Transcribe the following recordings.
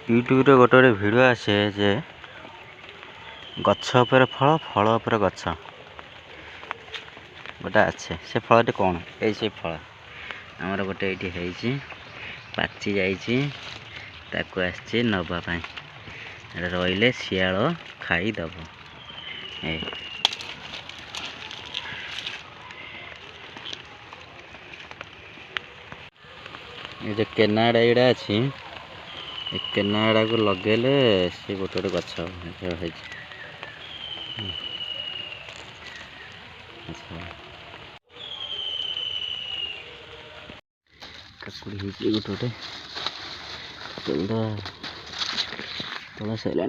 YouTube रे गोटे video आसे जे गछ उपर फल फल उपर गछ गोटे आछे से फलटी कौन ए से फल आमर गोटे ये है पाची जाइए ताकू आसचे नवापाई रहिले शियाल खाईदब ये केनाडा एड़ा अच्छी केनाडा को लगेले से गोटे गोटे गछ है काकुड़ी गोटे गोटे तोड़ा तोड़ा सारा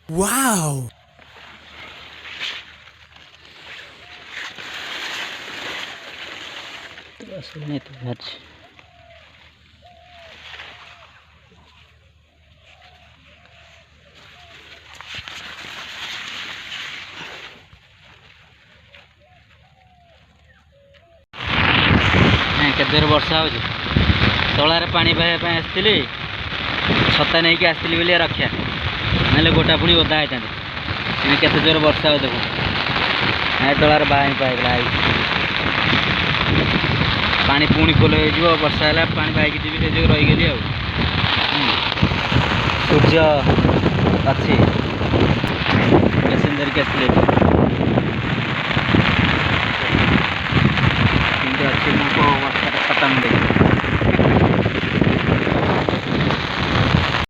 Wow! Ini tuh lihat. केते वर्षा हो तलार पानी पाइबा आसती छता नहीं कि आसती बोली रक्षा ना गोटा पुणी ओदा होता केते जोर वर्षा हो देखो तलार बाई पाइगला पानी पुणी फुल हो वर्षा है पानी पाइक जी से जो रहीगली सूर्य अच्छी मेसीन धरिक आसते